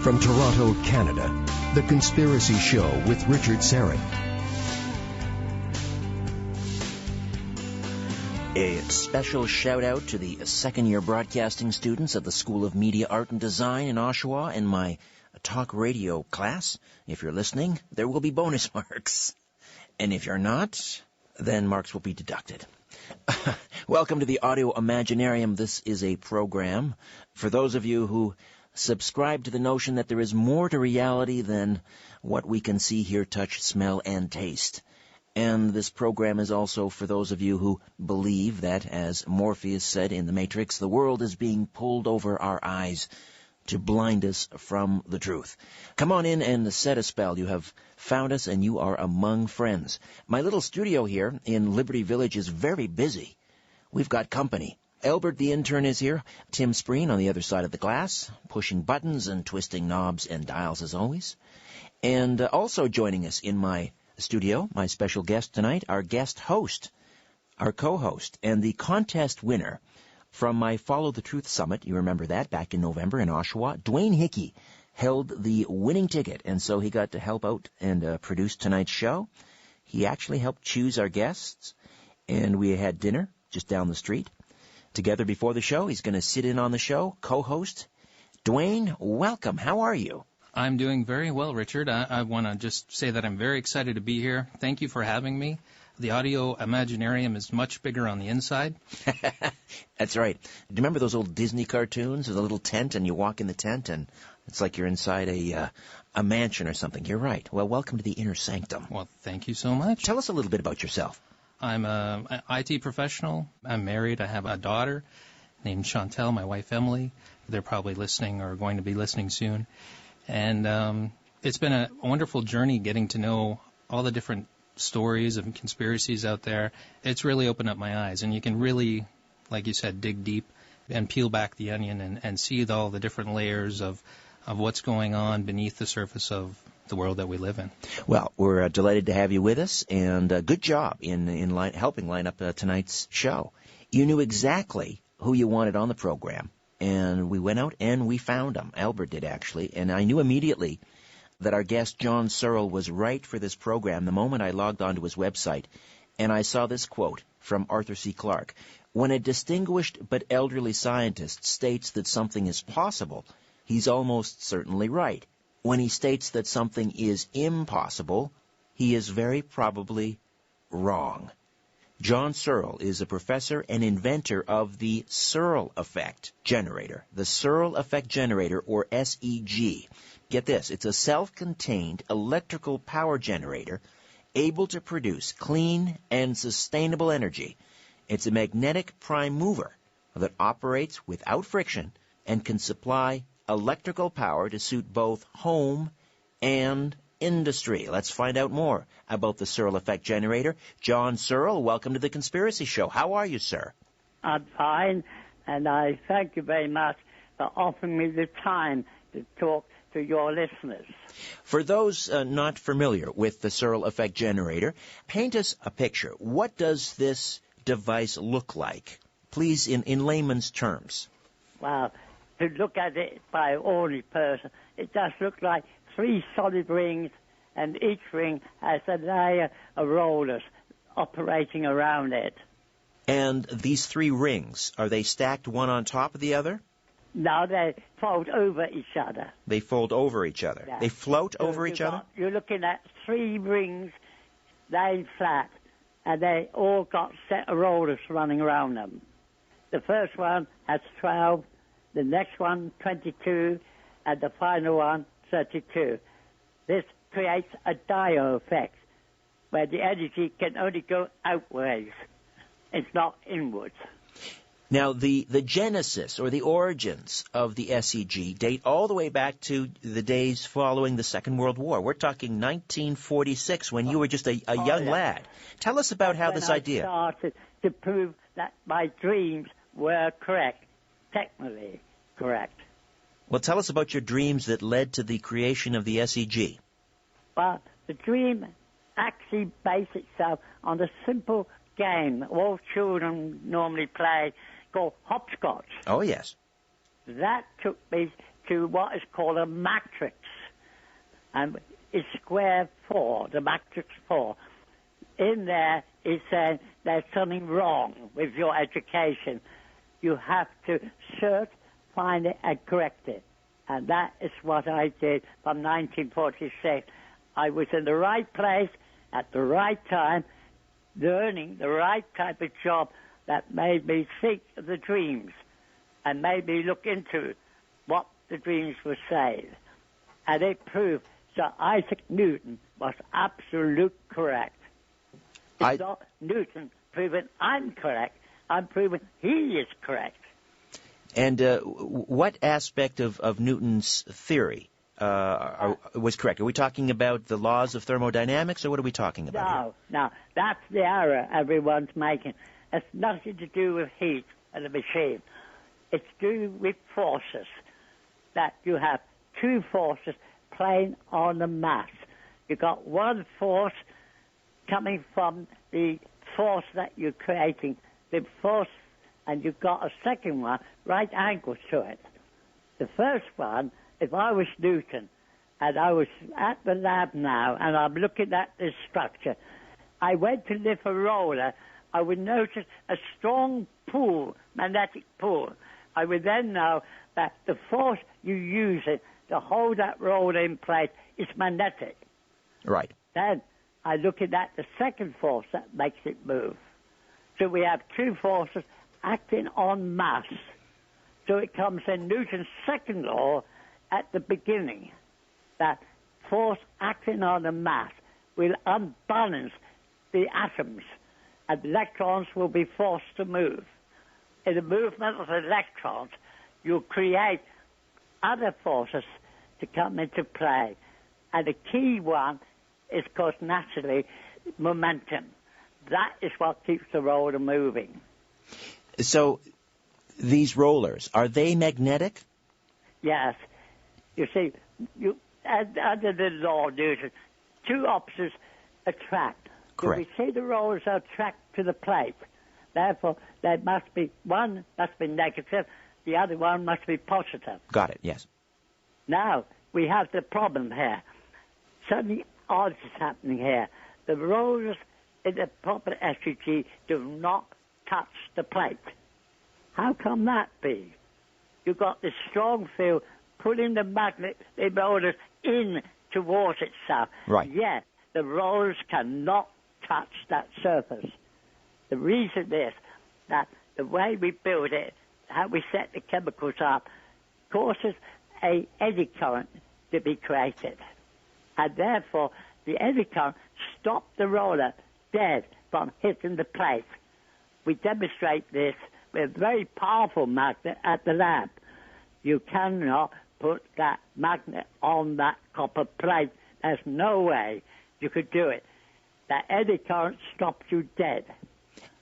From Toronto, Canada, The Conspiracy Show with Richard Syrett. A special shout-out to the second-year broadcasting students at the School of Media, Art and Design in Oshawa in my talk radio class. If you're listening, there will be bonus marks. And if you're not, then marks will be deducted. Welcome to the Audio Imaginarium. This is a program for those of you who subscribe to the notion that there is more to reality than what we can see, hear, touch, smell, and taste. And this program is also for those of you who believe that, as Morpheus said in The Matrix, the world is being pulled over our eyes to blind us from the truth. Come on in and set a spell. You have found us and you are among friends. My little studio here in Liberty Village is very busy. We've got company. Albert the intern is here. Tim Spreen on the other side of the glass, pushing buttons and twisting knobs and dials as always. And also joining us in my studio, my special guest tonight, our guest host, our co-host, and the contest winner from my Follow the Truth Summit. You remember that back in November in Oshawa. Dwayne Hickey held the winning ticket, and so he got to help out and produce tonight's show. He actually helped choose our guests, and we had dinner just down the street together before the show. He's going to sit in on the show, co-host. Dwayne, welcome. How are you? I'm doing very well, Richard. I want to just say that I'm very excited to be here. Thank you for having me. The Audio Imaginarium is much bigger on the inside. That's right. Do you remember those old Disney cartoons with a little tent, and you walk in the tent, and it's like you're inside a mansion or something? You're right. Well, welcome to the inner sanctum. Well, thank you so much. Tell us a little bit about yourself. I'm an IT professional. I'm married. I have a daughter named Chantel, my wife Emily. They're probably listening or going to be listening soon. And it's been a wonderful journey getting to know all the different stories and conspiracies out there. It's really opened up my eyes, and you can really, like you said, dig deep and peel back the onion and see all the different layers of what's going on beneath the surface of the world that we live in. Well, we're delighted to have you with us, and good job in helping line up tonight's show. You knew exactly who you wanted on the program. And we went out and we found him. Albert did, actually. And I knew immediately that our guest, John Searl, was right for this program the moment I logged onto his website. And I saw this quote from Arthur C. Clarke. When a distinguished but elderly scientist states that something is possible, he's almost certainly right. When he states that something is impossible, he is very probably wrong. John Searl is a professor and inventor of the Searl effect generator. The Searl effect generator, or SEG. Get this, it's a self-contained electrical power generator able to produce clean and sustainable energy. It's a magnetic prime mover that operates without friction and can supply electrical power to suit both home and industry. Let's find out more about the Searl effect generator. John Searl, welcome to the Conspiracy Show. How are you, sir? I'm fine, and I thank you very much for offering me the time to talk to your listeners. For those not familiar with the Searl effect generator, paint us a picture. What does this device look like? Please, in layman's terms. Well, to look at it by an ordinary person, it does look like 3 solid rings, and each ring has a layer of rollers operating around it. And these 3 rings, are they stacked one on top of the other? No, they fold over each other. They fold over each other. Yeah. They float over each other? You're looking at 3 rings laid flat, and they all got set of rollers running around them. The first one has 12, the next one 22, and the final one 32. This creates a diode effect where the energy can only go outwards. It's not inwards. Now, the genesis or the origins of the SEG date all the way back to the days following the Second World War. We're talking 1946 when you were just a young lad. Tell us about how this idea... I started to prove that my dreams were correct, technically correct. Well, tell us about your dreams that led to the creation of the SEG. Well, the dream actually based itself on a simple game all children normally play called hopscotch. Oh, yes. That took me to what is called a matrix. And it's square 4, the matrix 4. In there, it says there's something wrong with your education. You have to search, find it, and correct it. And that is what I did from 1946. I was in the right place at the right time, learning the right type of job that made me think of the dreams and made me look into what the dreams were saying. And it proved that Isaac Newton was absolutely correct. It's not Newton proving I'm correct. I'm proving he is correct. And what aspect of Newton's theory was correct? Are we talking about the laws of thermodynamics, or what are we talking about? No, that's the error everyone's making. It's nothing to do with heat and the machine. It's to do with forces, that you have two forces playing on the mass. You've got one force coming from the force that you're creating, the force, and you've got a second one, right angle to it. The first one, if I was Newton, and I was at the lab now, and I'm looking at this structure, I went to lift a roller, I would notice a strong pull, magnetic pull. I would then know that the force you use it to hold that roller in place is magnetic. Right. Then I look at the second force that makes it move. So we have two forces acting on mass. So it comes in Newton's second law at the beginning, that force acting on a mass will unbalance the atoms, and electrons will be forced to move. In the movement of electrons, you create other forces to come into play. And the key one is, of course, naturally, momentum. That is what keeps the roller moving. So these rollers, are they magnetic? Yes. You see, under the law of Newton, two opposites attract. Correct. So we see the rollers attract to the plate. Therefore, there must be one must be negative, the other one must be positive. Got it, yes. Now, we have the problem here. Something odd is happening here. The rollers in the proper SUG do not touch the plate. How come that be? You've got this strong field pulling the magnet, the rollers in towards itself. Right. Yet, the rollers cannot touch that surface. The reason is that the way we build it, how we set the chemicals up, causes an eddy current to be created. And therefore, the eddy current stopped the roller dead from hitting the plate. We demonstrate this with a very powerful magnet at the lab. You cannot put that magnet on that copper plate. There's no way you could do it. That eddy current stops you dead.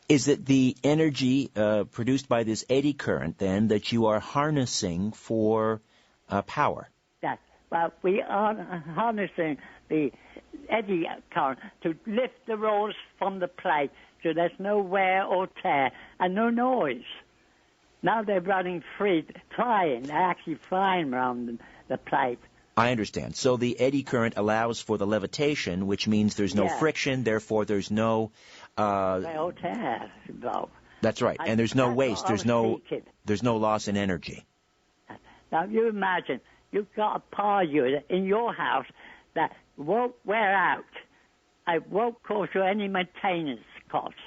Is it the energy produced by this eddy current, then, that you are harnessing for power? Yes. Well, we are harnessing the eddy current to lift the rolls from the plate so there's no wear or tear and no noise. Now they're running free, flying. They're actually flying around the plate. I understand. So the eddy current allows for the levitation, which means there's no friction, therefore there's no... wear or tear involved. That's right. And there's no waste. There's no loss in energy. Now, you imagine, you've got a power unit in your house that won't wear out. It won't cause you any maintenance costs.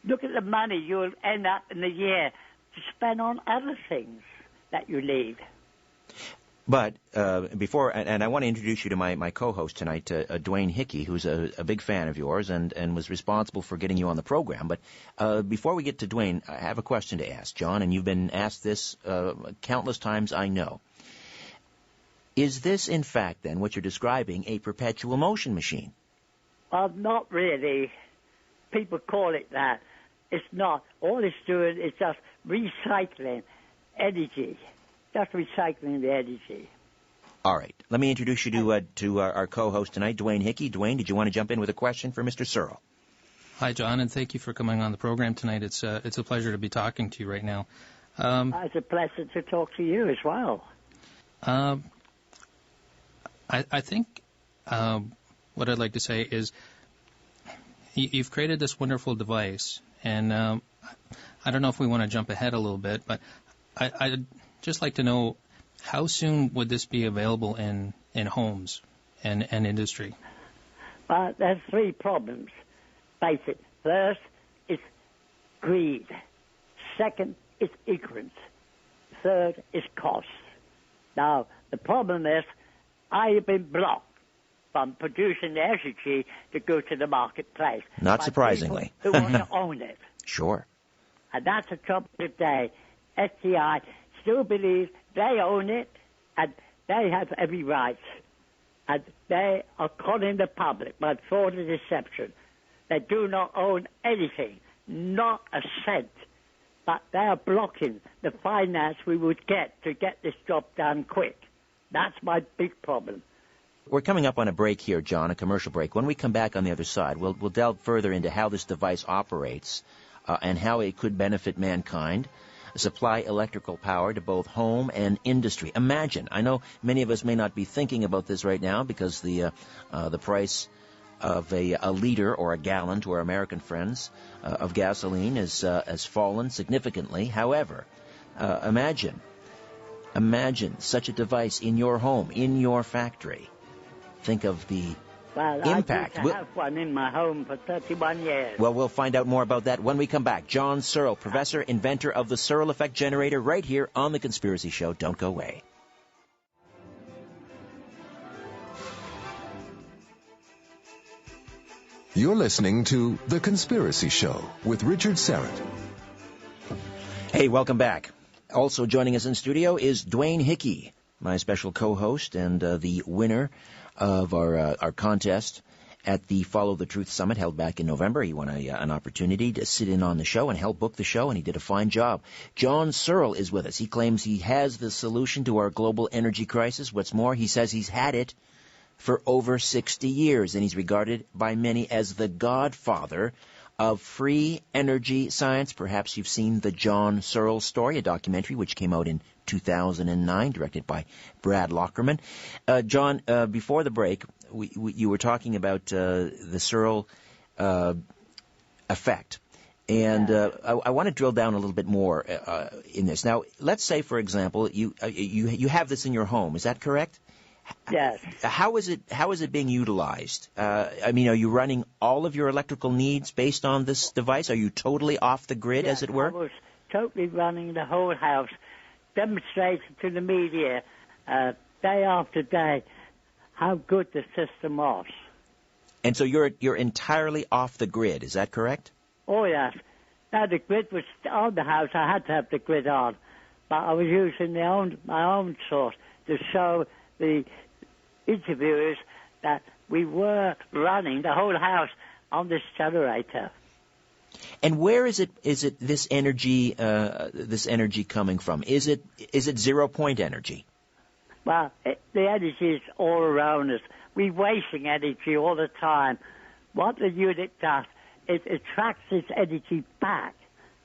Look at the money you'll end up in the year to spend on other things that you need. But before, and I want to introduce you to my co-host tonight, Dwayne Hickey, who's a big fan of yours and was responsible for getting you on the program. But before we get to Dwayne, I have a question to ask, John, and you've been asked this countless times, I know. Is this, in fact, then, what you're describing, a perpetual motion machine? Well, not really. People call it that. It's not. All it's doing is just recycling energy. Just recycling the energy. All right. Let me introduce you to our co-host tonight, Dwayne Hickey. Dwayne, did you want to jump in with a question for Mr. Searl? Hi, John, and thank you for coming on the program tonight. It's a pleasure to be talking to you right now. It's a pleasure to talk to you as well. I think what I'd like to say is you've created this wonderful device, and I don't know if we want to jump ahead a little bit, but I'd just like to know how soon would this be available in homes and industry? There's three problems. Face it. First, it's greed. Second, it's ignorance. Third, is cost. Now, the problem is I have been blocked from producing the energy to go to the marketplace. Not surprisingly. Who want to own it. Sure. And that's the trouble today. STI still believes they own it and they have every right. And they are calling the public by fraud and deception. They do not own anything, not a cent. But they are blocking the finance we would get to get this job done quick. That's my big problem. We're coming up on a break here, John, a commercial break. When we come back on the other side, we'll delve further into how this device operates and how it could benefit mankind, supply electrical power to both home and industry. Imagine, I know many of us may not be thinking about this right now because the price of a liter or a gallon to our American friends of gasoline has fallen significantly. However, imagine such a device in your home, in your factory. Think of the impact. I used to have one in my home for 31 years. Well, we'll find out more about that when we come back. John Searl, professor, inventor of the Searl effect generator, right here on The Conspiracy Show. Don't go away. You're listening to The Conspiracy Show with Richard Syrett. Hey, welcome back. Also joining us in studio is Dwayne Hickey, my special co-host and the winner of our contest at the Follow the Truth Summit held back in November. He won an opportunity to sit in on the show and help book the show, and he did a fine job. John Searl is with us. He claims he has the solution to our global energy crisis. What's more, he says he's had it for over 60 years, and he's regarded by many as the godfather of free energy science. Perhaps you've seen the John Searl Story, a documentary which came out in 2009, directed by Brad Lockerman. John, before the break, you were talking about the Searl effect, and I want to drill down a little bit more in this. Now, let's say, for example, you have this in your home. Is that correct? Yes. How is it being utilized? I mean, are you running all of your electrical needs based on this device? Are you totally off the grid, as it were? I was totally running the whole house, demonstrating to the media day after day how good the system was. And so you're entirely off the grid, is that correct? Oh, yes. Now, the grid was on the house. I had to have the grid on. But I was using my own source to show the interviewers that we were running the whole house on this generator. And where is it this energy coming from? Is it 0-point energy? Well, the energy is all around us. We're wasting energy all the time. What the unit does, it attracts this energy back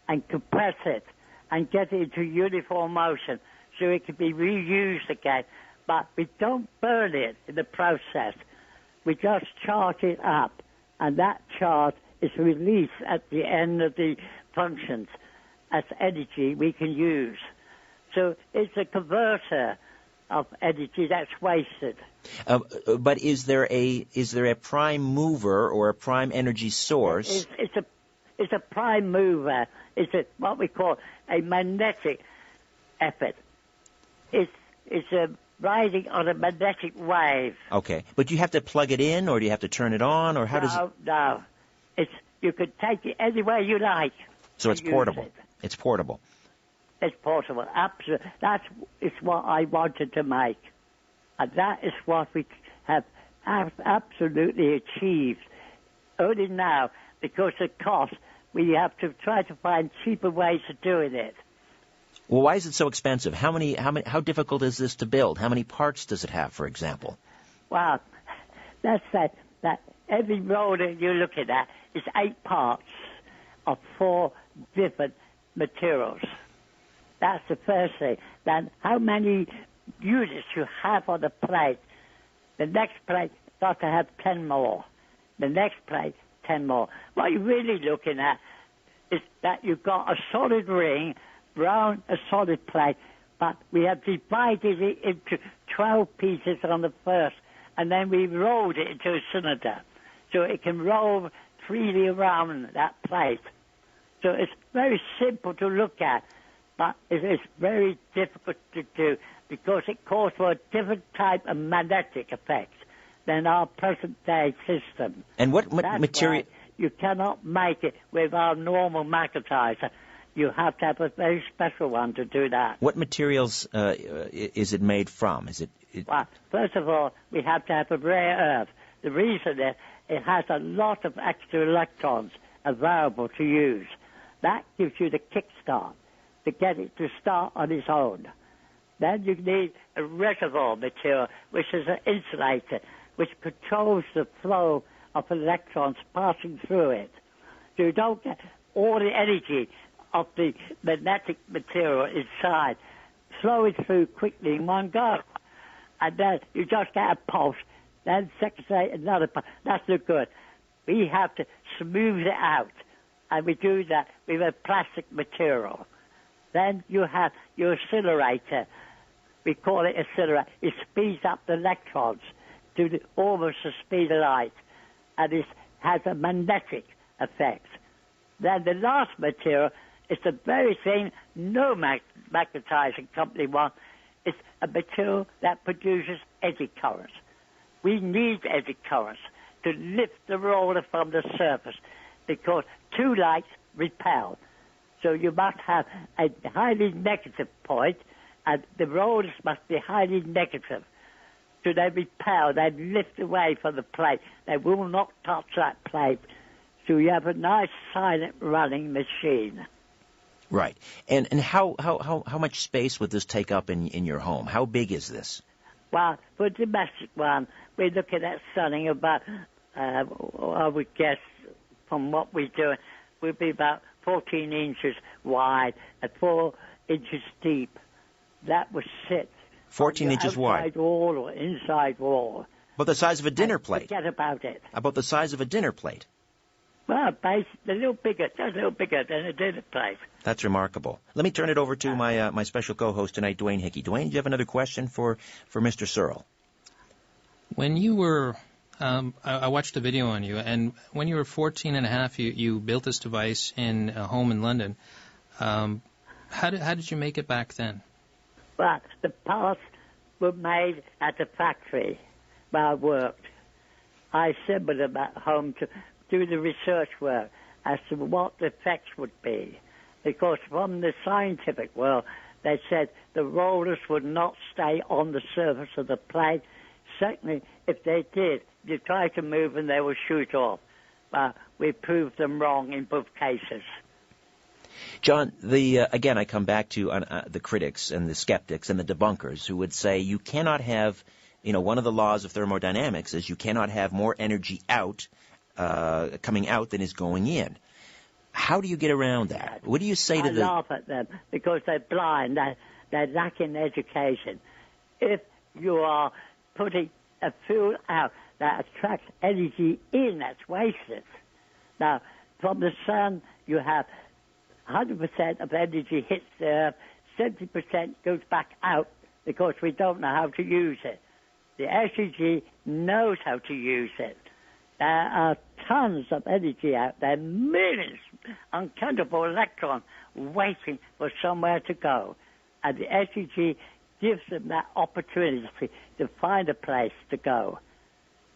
and compress it and get it into uniform motion so it can be reused again. But we don't burn it in the process. We just charge it up, and that charge is released at the end of the functions as energy we can use. So it's a converter of energy that's wasted. But is there a prime mover or a prime energy source? It's a prime mover. It's what we call a magnetic effort. It's a riding on a magnetic wave. Okay, but do you have to plug it in, or do you have to turn it on, or how does it? No. You could take it anywhere you like. So it's portable. It's portable. It's portable. Absolutely. That's what I wanted to make, and that is what we have absolutely achieved. Only now, because of cost, we have to try to find cheaper ways of doing it. Well, why is it so expensive? How difficult is this to build? How many parts does it have, for example? Well, that's that every roller you're looking at is 8 parts of 4 different materials. That's the first thing. Then how many units you have on the plate, the next plate got to have 10 more. The next plate, 10 more. What you're really looking at is that you've got a solid ring round a solid plate, but we have divided it into 12 pieces on the first, and then we rolled it into a cylinder, so it can roll freely around that plate. So it's very simple to look at, but it is very difficult to do because it calls for a different type of magnetic effect than our present-day system. And what material? You cannot make it with our normal magnetizer. You have to have a very special one to do that. What materials is it made from? Well, first of all, we have to have a rare earth. The reason is it has a lot of extra electrons available to use. That gives you the kickstart to get it to start on its own. Then you need a reservoir material, which is an insulator, which controls the flow of electrons passing through it. So you don't get all the energy of the magnetic material inside flowing through quickly in one go. And then you just get a pulse, then seconds later another pulse. That's no good. We have to smooth it out, and we do that with a plastic material. Then you have your accelerator. We call it accelerator. It speeds up the electrons to almost the speed of light, and it has a magnetic effect. Then the last material is the very thing no magnetizing company wants. It's a material that produces eddy currents. We need eddy currents to lift the roller from the surface because two lights repel. So you must have a highly negative point, and the rollers must be highly negative. So they repel, they lift away from the plate. They will not touch that plate. So you have a nice silent running machine. Right. And how much space would this take up in your home? How big is this? Well, for a domestic one, we're looking at something about, I would guess, from what we do, would be about 14 inches wide and 4 inches deep. That would sit 14 inches wide. Outside wall or inside wall. About the size of a dinner plate. Forget about it. About the size of a dinner plate. Well, a little bigger, just a little bigger than a dinner plate. That's remarkable. Let me turn it over to my special co-host tonight, Dwayne Hickey. Dwayne, do you have another question for Mr. Searl? When you were, I watched a video on you, and when you were 14 and a half, you built this device in a home in London. How did you make it back then? Well, the parts were made at the factory where I worked. I assembled them at home to do the research work as to what the effects would be. Because from the scientific world, they said the rollers would not stay on the surface of the plate. Certainly, if they did, you try to move and they will shoot off. But we proved them wrong in both cases. John, again, I come back to the critics and the skeptics and the debunkers who would say you cannot have, one of the laws of thermodynamics is you cannot have more energy coming out than is going in. How do you get around that? What do you say to I laugh at them because they're blind. They're lacking education. If you are putting a field out that attracts energy in, that's wasted. Now, from the sun, you have 100% of energy hits the earth, 70% goes back out because we don't know how to use it. The SEG knows how to use it. There are tons of energy out there, millions, uncountable electrons waiting for somewhere to go. And the SEG gives them that opportunity to find a place to go.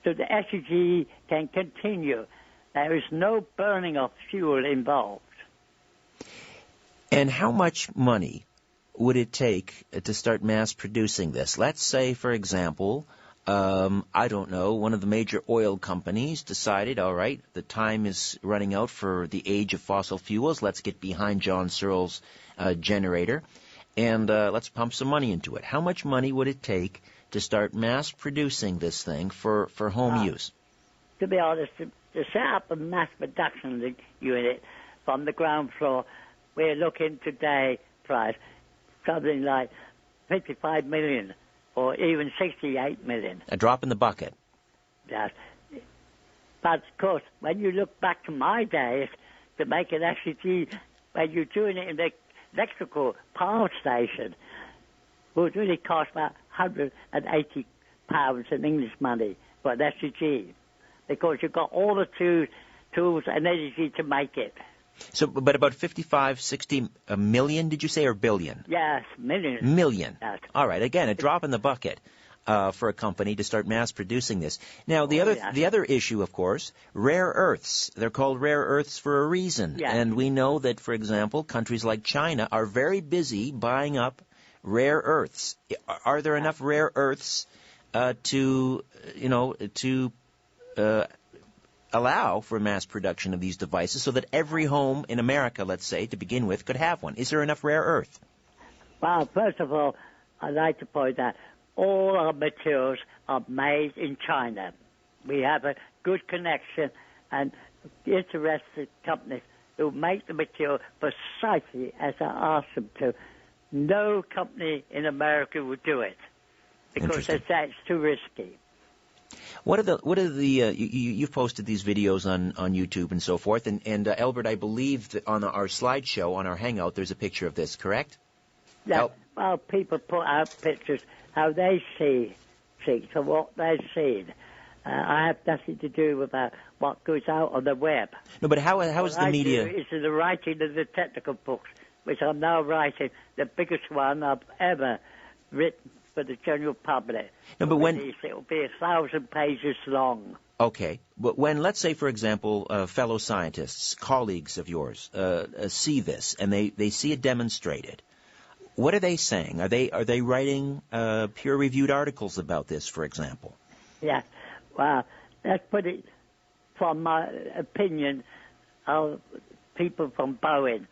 So the SEG can continue. There is no burning of fuel involved. And how much money would it take to start mass producing this? Let's say, for example, I don't know, one of the major oil companies decided, all right, the time is running out for the age of fossil fuels. Let's get behind John Searl's generator, and let's pump some money into it. How much money would it take to start mass producing this thing for home use? To be honest, to set up a mass production unit from the ground floor, we're looking today, price, something like 55 million or even 68 million. A drop in the bucket. Yes. But, of course, when you look back to my days, to make an SEG, when you're doing it in the electrical power station, would really cost about £180 in English money for an SEG, because you've got all the tools and energy to make it. So, but about 55, 60 million, did you say, or billion? Yes, million. Million. Yes. All right. Again, a drop in the bucket for a company to start mass producing this. Now, the other issue, of course, rare earths. They're called rare earths for a reason. Yes. And we know that, for example, countries like China are very busy buying up rare earths. Are there enough rare earths to allow for mass production of these devices so that every home in America, let's say, to begin with, could have one? Is there enough rare earth? Well, first of all, I'd like to point out all our materials are made in China. We have a good connection and interested companies who make the material precisely as I ask them to. No company in America would do it because they say it's too risky. You've posted these videos on YouTube and so forth, and Albert, I believe that on our slideshow, on our Hangout, there's a picture of this, correct? Yeah, well, people put out pictures how they see things and what they've seen. I have nothing to do with what goes out on the web. No, but how is the media? What I do is the writing of the technical books, which I'm now writing, the biggest one I've ever written for the general public. No, but when it will be 1,000 pages long. Okay, but when, let's say, for example, fellow scientists, colleagues of yours, see this and they see it demonstrated, what are they saying? Are they writing peer-reviewed articles about this, for example? Yeah, well, let's put it from my opinion of people from Boeing.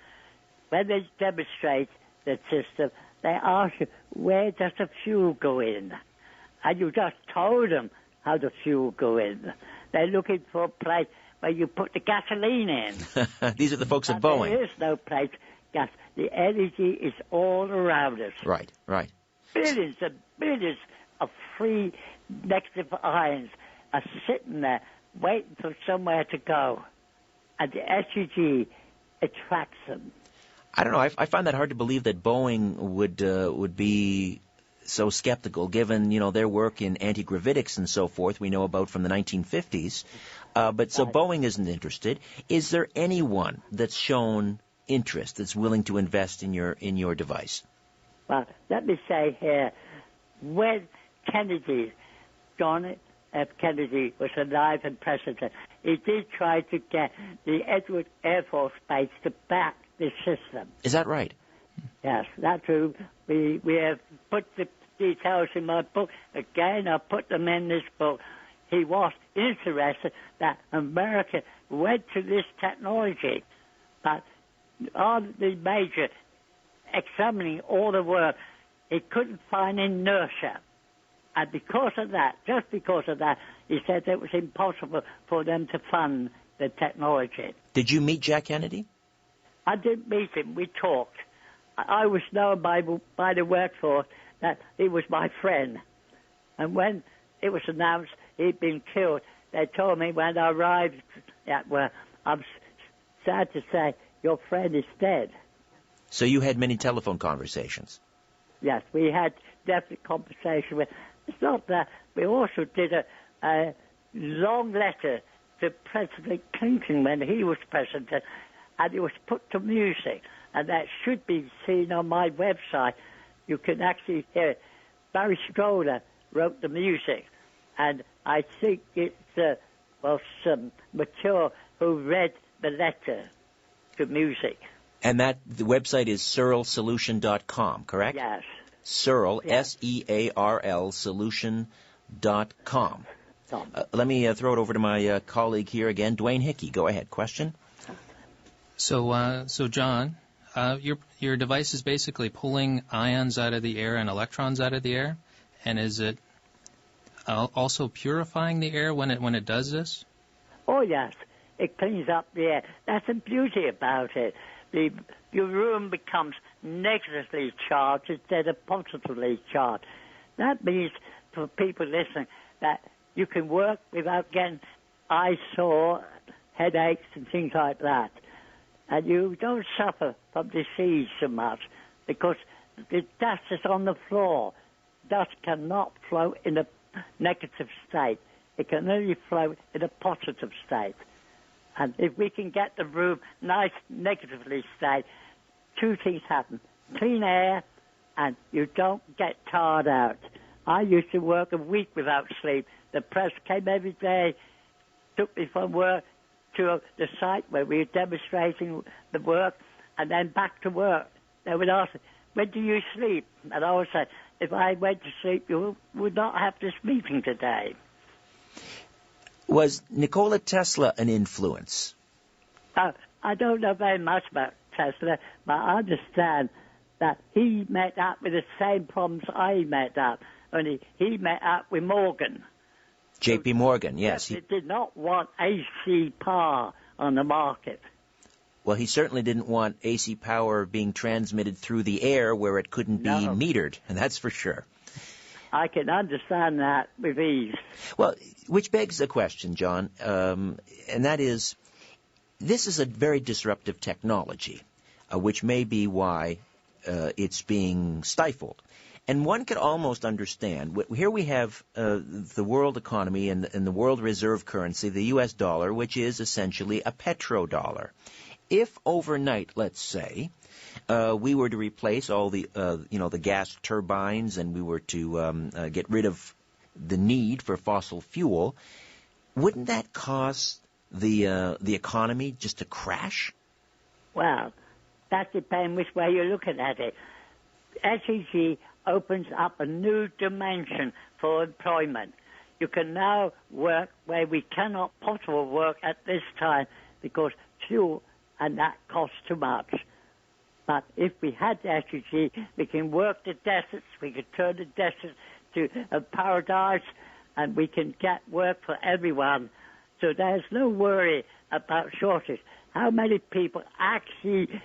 When they demonstrate the system, they ask you, where does the fuel go in? And you just told them how the fuel go in. They're looking for a place where you put the gasoline in. These are the folks at Boeing. There is no place. Gas. The energy is all around us. Right. Billions and billions of free negative ions are sitting there waiting for somewhere to go. And the SEG attracts them. I don't know. I find that hard to believe that Boeing would be so skeptical, given their work in anti-gravitics and so forth. We know about from the 1950s, but so Boeing isn't interested. Is there anyone that's shown interest, that's willing to invest in your device? Well, let me say here, when John F. Kennedy was alive and president, he did try to get the Edwards Air Force Base to back this system. Is that right? Yes, that's true. We have put the details in my book. Again, I put them in this book. He was interested that America went to this technology, but on the major examining all the work, he couldn't find inertia. And because of that, just because of that, he said it was impossible for them to fund the technology. Did you meet Jack Kennedy? I didn't meet him. We talked. I was known by the workforce that he was my friend. And when it was announced he'd been killed, they told me when I arrived at where I'm sad to say, your friend is dead. So you had many telephone conversations? Yes, we had definite conversation with. It's not that. We also did a long letter to President Clinton when he was president, and it was put to music, and that should be seen on my website. You can actually hear it. Barry Stroller wrote the music, and I think it's some mature who read the letter to music. And the website is searlsolution.com, correct? Yes. Searl, yes. Searl, solution.com. Let me throw it over to my colleague here again, Dwayne Hickey. Go ahead. Question? So John, your device is basically pulling ions out of the air and electrons out of the air, and is it also purifying the air when it does this? Oh yes, it cleans up the air. That's the beauty about it. Your room becomes negatively charged instead of positively charged. That means, for people listening, that you can work without getting eyesore, headaches, and things like that. And you don't suffer from disease so much because the dust is on the floor. Dust cannot float in a negative state. It can only float in a positive state. And if we can get the room nice negatively state, two things happen. Clean air, and you don't get tired out. I used to work a week without sleep. The press came every day, took me from work to the site where we were demonstrating the work, and then back to work. They would ask me, when do you sleep? And I would say, if I went to sleep, you would not have this meeting today. Was Nikola Tesla an influence? I don't know very much about Tesla, but I understand that he met up with the same problems I met up. Only he met up with Morgan. J.P. Morgan, yes. He did not want AC power on the market. Well, he certainly didn't want AC power being transmitted through the air where it couldn't be metered, and that's for sure. I can understand that with ease. Well, which begs a question, John, and that is, this is a very disruptive technology, which may be why it's being stifled. And one could almost understand, here we have the world economy and the world reserve currency, the U.S. dollar, which is essentially a petrodollar. If overnight, let's say, we were to replace all the, the gas turbines and we were to get rid of the need for fossil fuel, wouldn't that cause the economy just to crash? Well, that depends which way you're looking at it. SEG opens up a new dimension for employment. You can now work where we cannot possibly work at this time because fuel and that costs too much. But if we had the SEG, we can work the deserts, we can turn the deserts to a paradise, and we can get work for everyone. So there's no worry about shortage. How many people actually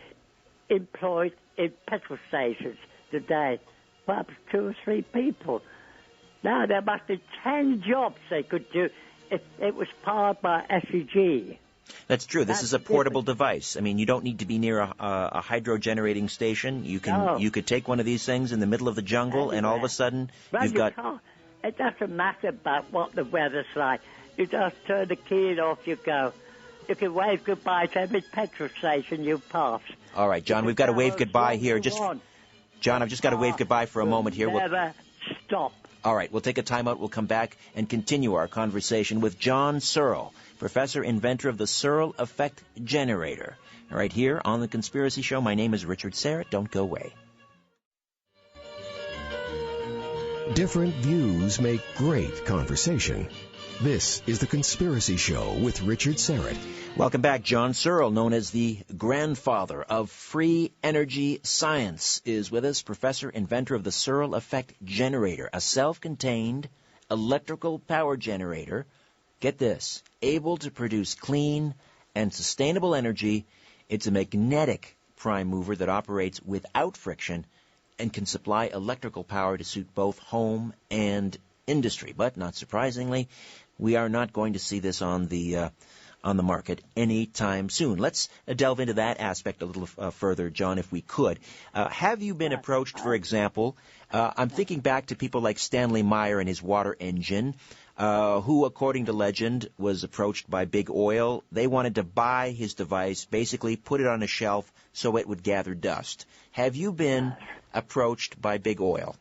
employed in petrol stations today? Perhaps 2 or 3 people. Now there must be 10 jobs they could do if it was powered by SEG. That's true. This is a portable device. I mean, you don't need to be near a hydro-generating station. You could take one of these things in the middle of the jungle, and all of a sudden you've got... It doesn't matter about what the weather's like. You just turn the key and off you go. You can wave goodbye to every petrol station you pass. All right, John, we've got to wave goodbye here. John, I've just got to wave goodbye for a moment here. Never stop. All right, we'll take a timeout. We'll come back and continue our conversation with John Searl, professor, inventor of the Searl effect generator. Right here on The Conspiracy Show, my name is Richard Syrett. Don't go away. Different views make great conversation. This is The Conspiracy Show with Richard Syrett. Welcome back. John Searl, known as the grandfather of free energy science, is with us, professor, inventor of the Searl effect generator, a self-contained electrical power generator, get this, able to produce clean and sustainable energy. It's a magnetic prime mover that operates without friction and can supply electrical power to suit both home and industry. But not surprisingly, we are not going to see this on the market anytime soon. Let's delve into that aspect a little further, John, if we could. Have you been approached, for example, I'm thinking back to people like Stanley Meyer and his water engine, who, according to legend, was approached by Big Oil. They wanted to buy his device, basically put it on a shelf so it would gather dust. Have you been approached by Big Oil?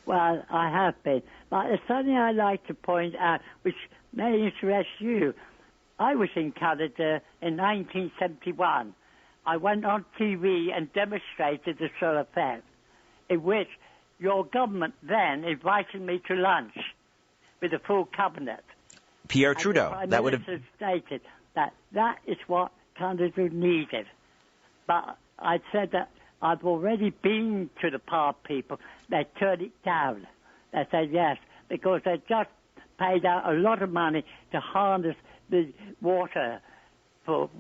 Well, I have been. But there's something I'd like to point out which may interest you. I was in Canada in 1971. I went on TV and demonstrated the Searl effect, in which your government then invited me to lunch with the full cabinet. Pierre Trudeau. That would have stated that is what Canada needed. But I said that I've already been to the power people. They turned it down. They said yes, because they just paid out a lot of money to harness the water for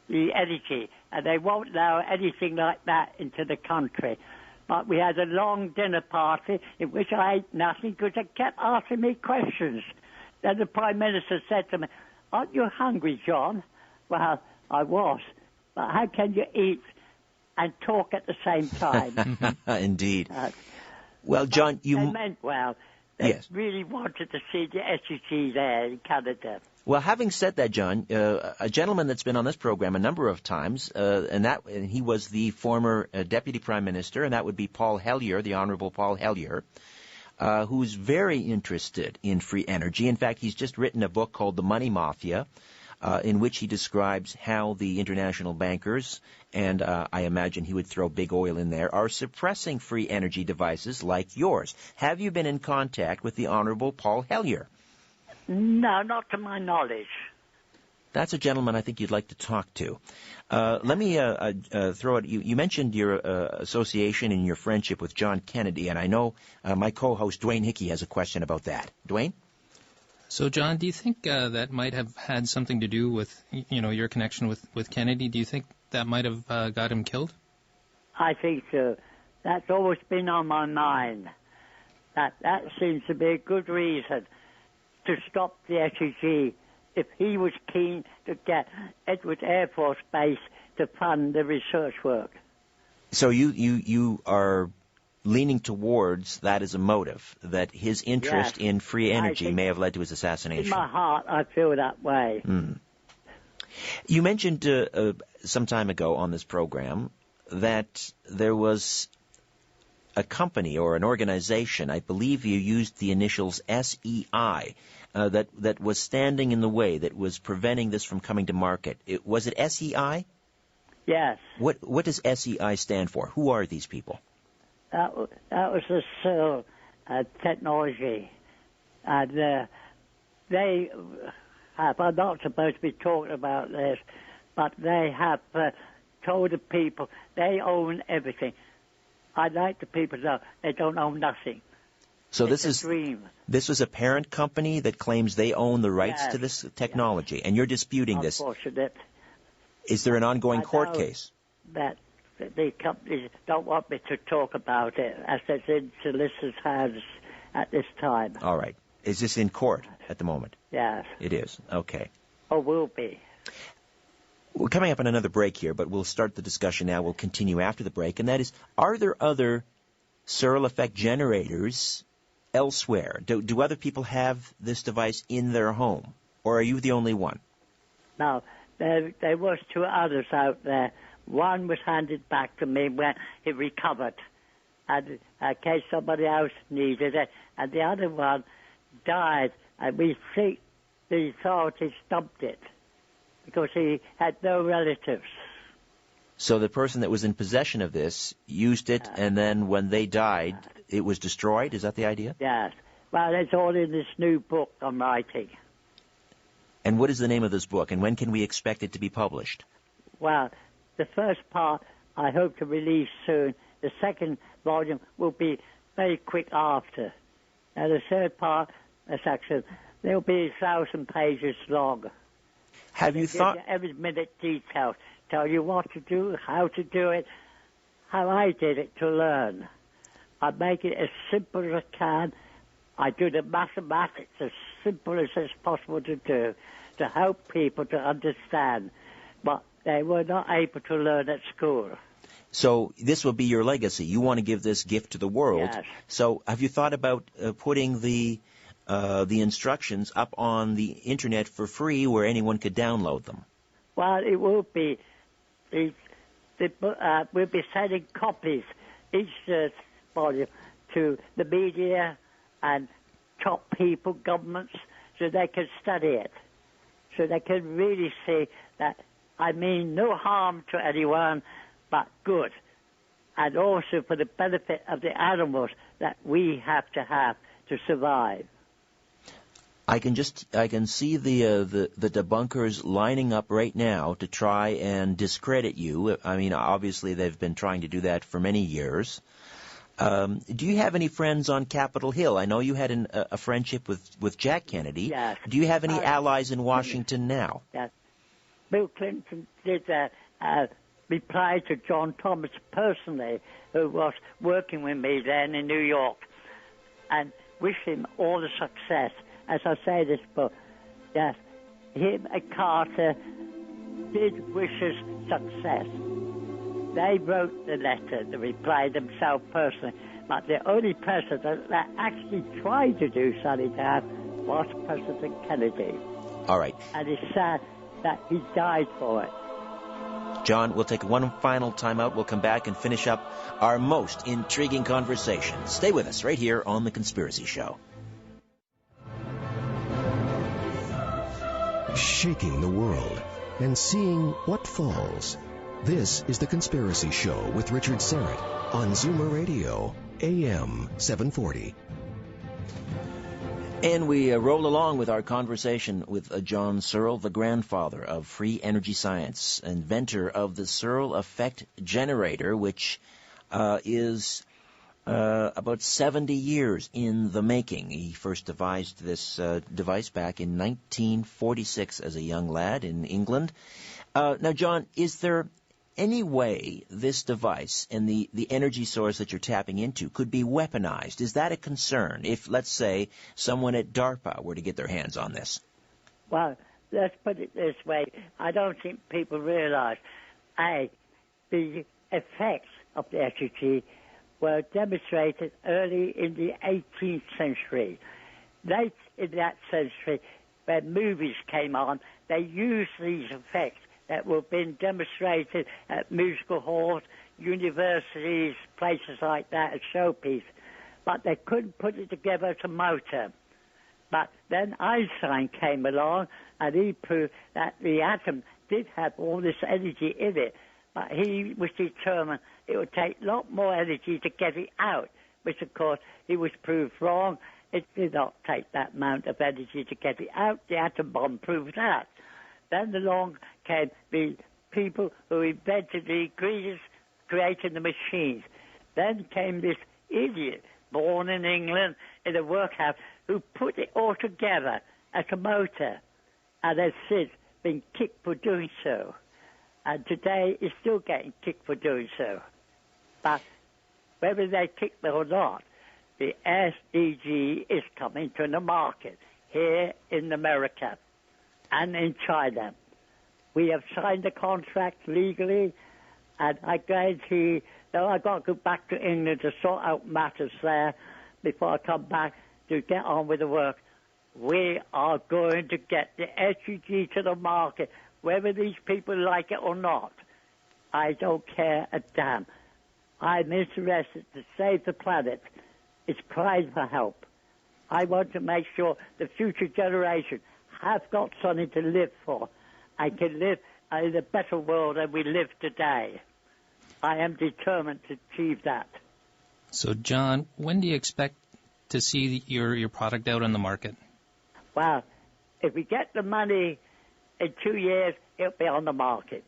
the energy, and they won't allow anything like that into the country. But we had a long dinner party in which I ate nothing because they kept asking me questions. Then the Prime Minister said to me, "Aren't you hungry, John?" Well, I was. But how can you eat and talk at the same time? Indeed. Well, John, They meant well. They Yes. really wanted to see the SEG there in Canada. Well, having said that, John, a gentleman that's been on this program a number of times, and he was the former Deputy Prime Minister, and that would be Paul Hellyer, the Honorable Paul Hellyer, who's very interested in free energy. In fact, he's just written a book called The Money Mafia, in which he describes how the international bankers, and I imagine he would throw big oil in there, are suppressing free energy devices like yours. Have you been in contact with the Honorable Paul Hellyer? No, not to my knowledge. That's a gentleman I think you'd like to talk to. Let me throw it. You mentioned your association and your friendship with John Kennedy, and I know my co-host Dwayne Hickey has a question about that. Dwayne? So, John, do you think that might have had something to do with, your connection with Kennedy? Do you think that might have got him killed? I think so. That's always been on my mind. That seems to be a good reason to stop the SEG if he was keen to get Edwards Air Force Base to fund the research work. So you are leaning towards that as a motive, that his interest in free energy may have led to his assassination. In my heart, I feel that way. You mentioned some time ago on this program that there was a company or an organization, I believe you used the initials SEI, that was standing in the way, that was preventing this from coming to market. Was it SEI? Yes. What does SEI stand for? Who are these people? That was the Searl technology. And they have, I'm not supposed to be talking about this, but they have told the people they own everything. I'd like the people to know they don't own nothing. So it's a dream. This was a parent company that claims they own the rights Yes. to this technology, and you're disputing this. Unfortunate. Is there an ongoing court case? That the companies don't want me to talk about it, as it's in solicitors' hands at this time. All right. Is this in court at the moment? Yes. It is. Okay. Or will be. We're coming up on another break here, but we'll start the discussion now. We'll continue after the break, and that is, are there other Searl effect generators elsewhere? Do other people have this device in their home, or are you the only one? Now, there was two others out there. One was handed back to me when he recovered, and in case somebody else needed it, and the other one died, and we think the authorities dumped it because he had no relatives. So the person that was in possession of this used it, and then when they died, it was destroyed? Is that the idea? Yes. Well, it's all in this new book I'm writing. And what is the name of this book, and when can we expect it to be published? Well, the first part I hope to release soon. The second volume will be very quick after. And the third part, a section, they'll be 1,000 pages long. Have you thought... Every minute details. Tell you what to do, how to do it, how I did it to learn. I make it as simple as I can. I do the mathematics as simple as it's possible to do to help people to understand what they were not able to learn at school. So this will be your legacy. You want to give this gift to the world. Yes. So have you thought about putting the instructions up on the Internet for free where anyone could download them? Well, it will be. We'll be sending copies, each volume, to the media and top people, governments, so they can study it, so they can really see that I mean no harm to anyone, but good, and also for the benefit of the animals that we have to survive. I can see the debunkers lining up right now to try and discredit you. I mean, obviously they've been trying to do that for many years. Do you have any friends on Capitol Hill? I know you had a friendship with Jack Kennedy. Yes. Do you have any allies in Washington now? Yes. Bill Clinton did reply to John Thomas personally, who was working with me then in New York, and wish him all the success. As I say this book, yes, him and Carter did wish us success. They wrote the letter, the reply themselves personally, but the only president that actually tried to do something to have was President Kennedy. All right. And it's sad that he died for it. John, we'll take one final time out. We'll come back and finish up our most intriguing conversation. Stay with us right here on The Conspiracy Show. Shaking the world and seeing what falls. This is The Conspiracy Show with Richard Syrett on Zoomer Radio, AM 740. And we roll along with our conversation with John Searl, the grandfather of free energy science, inventor of the Searl effect generator, which is about 70 years in the making. He first devised this device back in 1946 as a young lad in England. Now, John, is there any way this device and the energy source that you're tapping into could be weaponized? Is that a concern if, let's say, someone at DARPA were to get their hands on this? Well, let's put it this way. I don't think people realize, the effects of the energy were demonstrated early in the 18th century. Late in that century, when movies came on, they used these effects that were being demonstrated at musical halls, universities, places like that, as showpiece. But they couldn't put it together as a motor. But then Einstein came along, and he proved that the atom did have all this energy in it, but he was determined it would take a lot more energy to get it out, which, of course, he was proved wrong. It did not take that amount of energy to get it out. The atom bomb proved that. Then along came the people who invented the ingredients, creating the machines. Then came this idiot, born in England in a workhouse, who put it all together as a motor, and has since been kicked for doing so. And today is still getting kicked for doing so. But whether they kick me or not, the SDG is coming to the market here in America and in China. We have signed the contract legally, and I guarantee that I've got to go back to England to sort out matters there before I come back to get on with the work. We are going to get the SUG to the market, whether these people like it or not. I don't care a damn. I'm interested to save the planet. It's crying for help. I want to make sure the future generation have got something to live for and can live in a better world than we live today. I am determined to achieve that. So, John, when do you expect to see your product out on the market? Well, if we get the money in 2 years, it'll be on the market.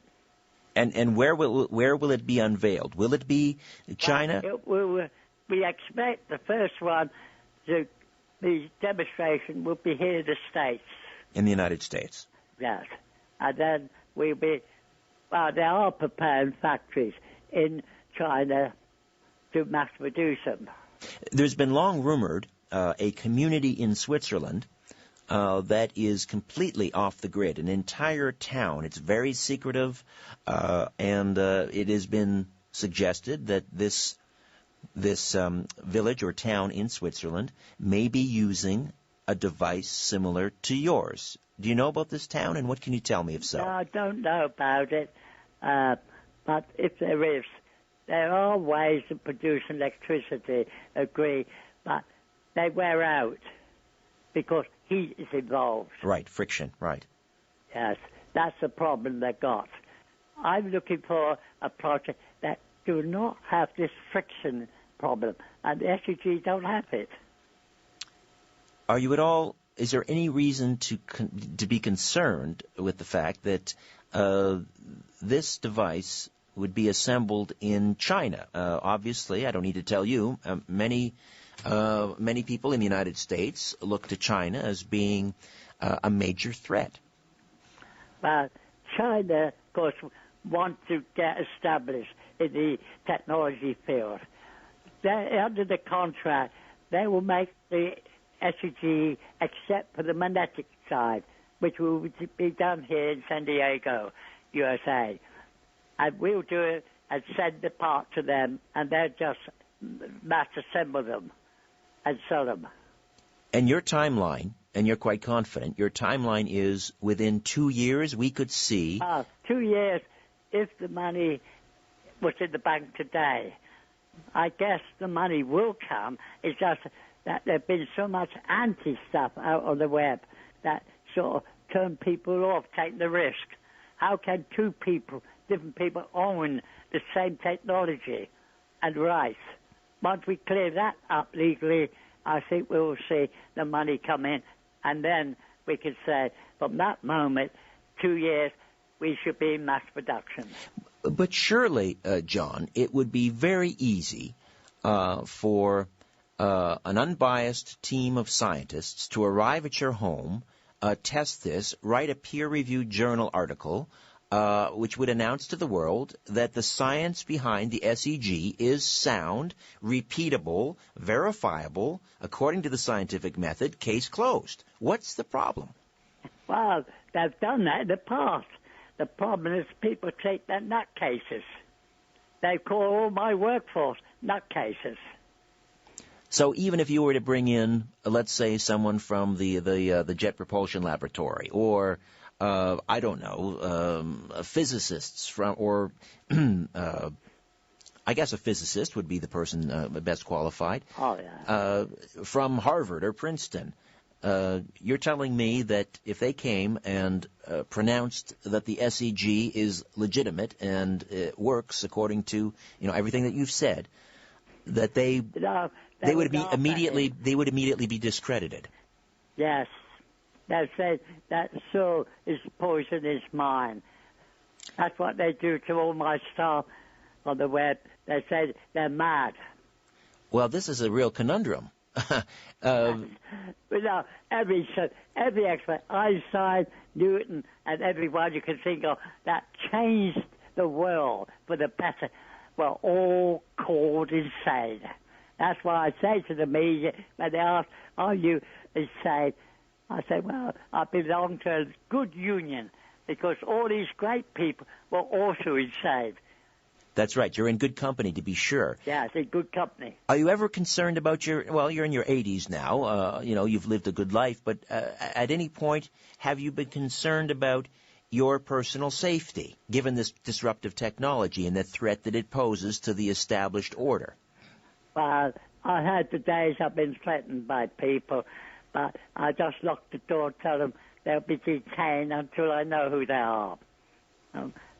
And where will it be unveiled? Will it be China? We expect the first one, the demonstration will be here in the States. In the United States? Yes. And then we'll be, they are preparing factories in China to mass produce them. There's been long rumored a community in Switzerland that is completely off the grid, an entire town. It's very secretive, and it has been suggested that this village or town in Switzerland may be using a device similar to yours. Do you know about this town, and what can you tell me if so? No, I don't know about it, but if there are ways to produce electricity, agree, but they wear out because heat is involved. Right, friction, right. Yes, that's the problem they got. I'm looking for a project that do not have this friction problem, and the SUG don't have it. Are you at all, is there any reason to be concerned with the fact that this device would be assembled in China? Obviously, I don't need to tell you, many people in the United States look to China as being a major threat. But China, of course, want to get established in the technology field. Under the contract, they will make the SEG except for the magnetic side, which will be done here in San Diego, USA. And we'll do it and send the part to them, and they'll just mass assemble them and sell them. And your timeline, and you're quite confident, your timeline is within 2 years we could see... 2 years, if the money was in the bank today. I guess the money will come. It's just that there's been so much anti-stuff out on the web that sort of turn people off, take the risk. How can two people, different people, own the same technology and rights? Once we clear that up legally, I think we will see the money come in, and then we can say, from that moment, 2 years, we should be in mass production. But surely, John, it would be very easy for an unbiased team of scientists to arrive at your home, test this, write a peer-reviewed journal article, which would announce to the world that the science behind the SEG is sound, repeatable, verifiable, according to the scientific method, case closed. What's the problem? Well, they've done that in the past. The problem is people take their nutcases. They call all my workforce nutcases. So even if you were to bring in, let's say, someone from the Jet Propulsion Laboratory, or I don't know, physicists from, or I guess a physicist would be the person best qualified. Oh yeah. From Harvard or Princeton. You're telling me that if they came and pronounced that the SEG is legitimate and it works according to everything that you've said, that they would immediately be discredited. Yes, they say that Searl is poison is mine. That's what they do to all my staff on the web. They say they're mad. Well, this is a real conundrum. Every expert, Einstein, Newton, and everyone you can think of that changed the world for the better, were all called insane. That's why I say to the media when they ask, "Are you insane?" I say, "Well, I belong to a good union because all these great people were also insane." That's right. You're in good company, to be sure. Yeah, it's in good company. Are you ever concerned about you're in your 80s now, you've lived a good life, but at any point, have you been concerned about your personal safety, given this disruptive technology and the threat that it poses to the established order? Well, I had the days I've been threatened by people, but I just lock the door, tell them they'll be detained until I know who they are.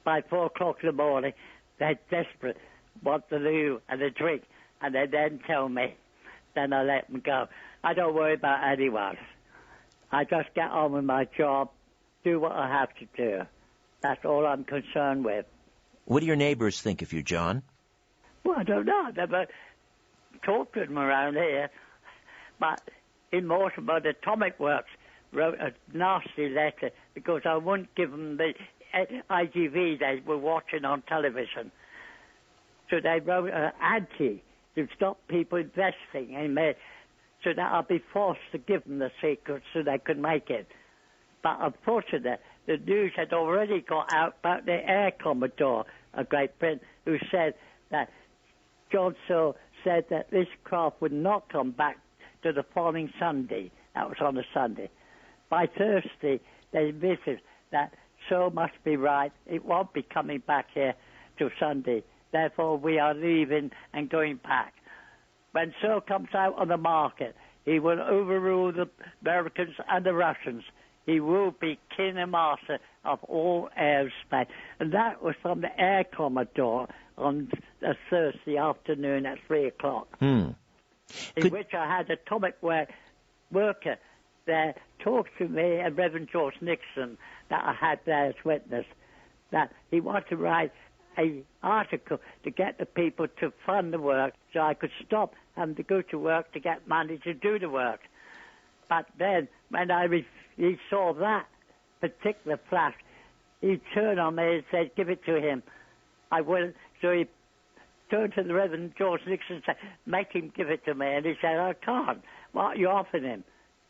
By 4 o'clock in the morning, they're desperate, want to do and a drink, and they then tell me. Then I let them go. I don't worry about anyone. I just get on with my job, do what I have to do. That's all I'm concerned with. What do your neighbors think of you, John? Well, I don't know. I've never talked to them around here. But in Mortimer, the Atomic Works wrote a nasty letter because I wouldn't give them the IGV they were watching on television. So they wrote an anti to stop people investing in me, so that I'd be forced to give them the secret so they could make it. But unfortunately, the news had already got out about the Air Commodore of Great Britain, who said that John Searl said that this craft would not come back to the following Sunday. That was on a Sunday. By Thursday, they admitted that Searl must be right. It won't be coming back here till Sunday. Therefore, we are leaving and going back. When Searl comes out on the market, he will overrule the Americans and the Russians. He will be king and master of all aerospace. And that was from the Air Commodore on a Thursday afternoon at 3 o'clock. In which I had atomic worker there talk to me and Reverend George Nixon that I had there as witness, that he wanted to write an article to get the people to fund the work so I could stop having to go to work to get money to do the work. But then when he saw that particular flash, he turned on me and said, give it to him. I will. So he turned to the Reverend George Nixon and said, make him give it to me. And he said, I can't. What are you offering him?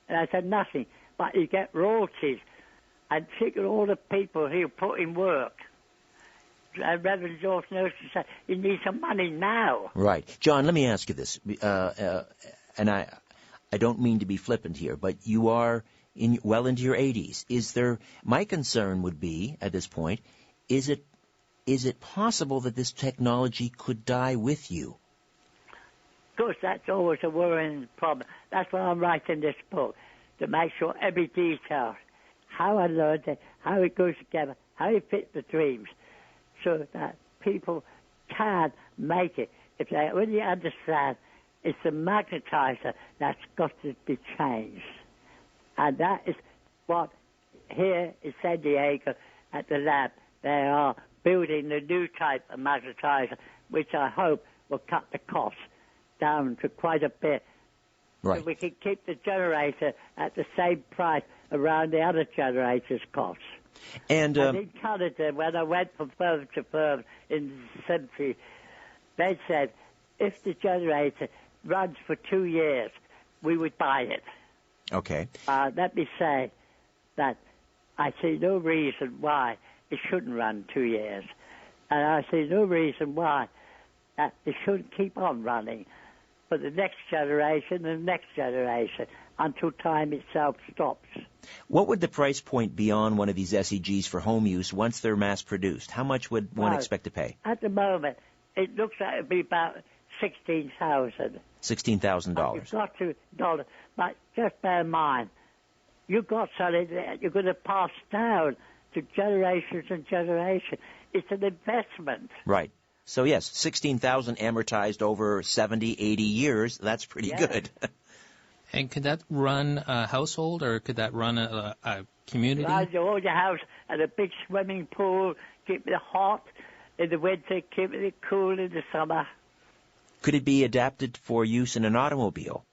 And I said, nothing. But you get royalties. And think of all the people he'll put in work. And Reverend George Nixon said, you need some money now. Right. John, let me ask you this. And I don't mean to be flippant here, but you are well into your 80s. My concern would be, at this point, is it possible that this technology could die with you? Of course, that's always a worrying problem. That's why I'm writing this book, to make sure every detail, how I learned it, how it goes together, how it fits the dreams, so that people can make it. If they really understand, it's the magnetizer that's got to be changed. And that is what here in San Diego at the lab, they are building the new type of magnetizer, which I hope will cut the cost down to quite a bit. Right. So we can keep the generator at the same price around the other generators' costs. And in Canada, when I went from firm to firm in the 70s, they said, if the generator runs for 2 years, we would buy it. Okay. Let me say that I see no reason why it shouldn't run 2 years. And I see no reason why it shouldn't keep on running for the next generation and the next generation until time itself stops. What would the price point be on one of these SEGs for home use once they're mass-produced? How much would one expect to pay? At the moment, it looks like it would be about $16,000. $16,000. You've got $2, but just bear in mind, you've got something that you're going to pass down to generations and generations. It's an investment. Right. So, yes, $16,000 amortized over 70, 80 years, that's pretty good. And could that run a household, or could that run a community? Run your house and a big swimming pool, keep it hot in the winter, keep it cool in the summer. Could it be adapted for use in an automobile?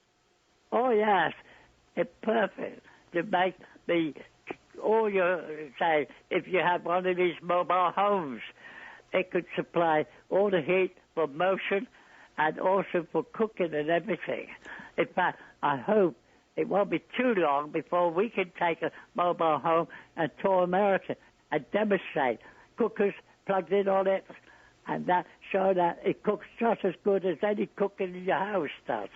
Oh, yes. It's perfect to make all your, say, if you have one of these mobile homes, it could supply all the heat for motion and also for cooking and everything. In fact, I hope it won't be too long before we can take a mobile home and tour America and demonstrate cookers plugged in on it, and that show that it cooks just as good as any cooking in your house does.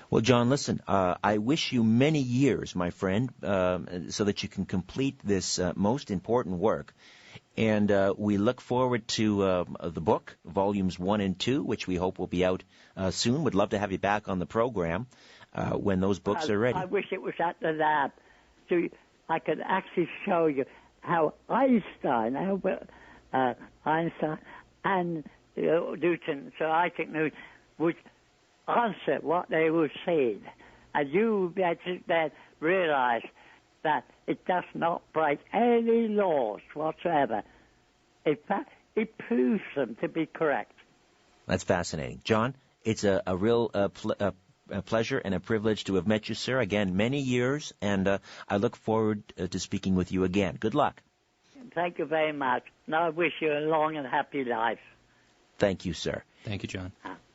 Well, John, listen, I wish you many years, my friend, so that you can complete this most important work. And we look forward to the book, Volumes 1 and 2, which we hope will be out soon. Would love to have you back on the program when those books are ready. I wish it was at the lab, so I could actually show you how Einstein and Newton, Sir Isaac Newton, would answer what they were saying. And you would be able to then realize that it does not break any laws whatsoever. In fact, it proves them to be correct. That's fascinating. John, it's a real pleasure and a privilege to have met you, sir. Again, many years, and I look forward to speaking with you again. Good luck. Thank you very much. And I wish you a long and happy life. Thank you, sir. Thank you, John.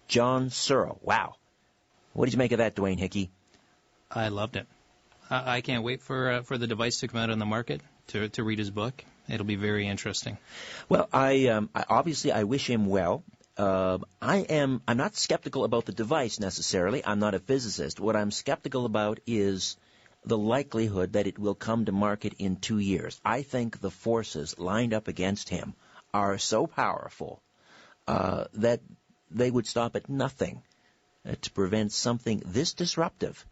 John Searl. Wow. What did you make of that, Dwayne Hickey? I loved it. I can't wait for the device to come out on the market to read his book. It'll be very interesting. Well, I obviously I wish him well. I'm not skeptical about the device necessarily. I'm not a physicist. What I'm skeptical about is the likelihood that it will come to market in 2 years. I think the forces lined up against him are so powerful that they would stop at nothing to prevent something this disruptive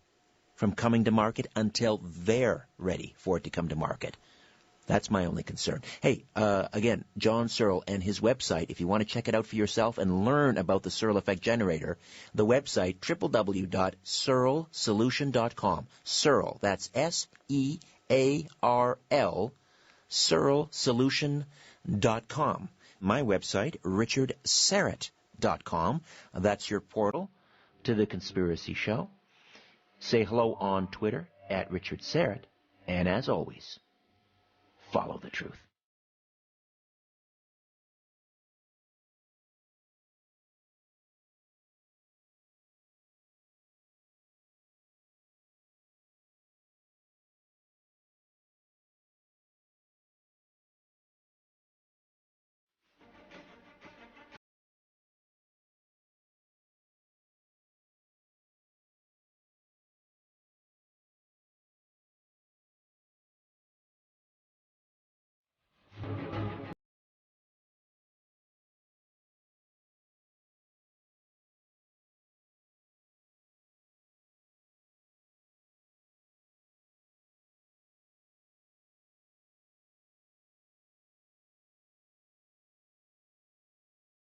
from coming to market until they're ready for it to come to market. That's my only concern. Hey, again, John Searl and his website, if you want to check it out for yourself and learn about the Searl effect generator, the website, www.searlsolution.com. Searl, that's S-E-A-R-L, searlsolution.com. My website, richardsyrett.com. That's your portal to the Conspiracy Show. Say hello on Twitter, @RichardSyrett. And as always, follow the truth.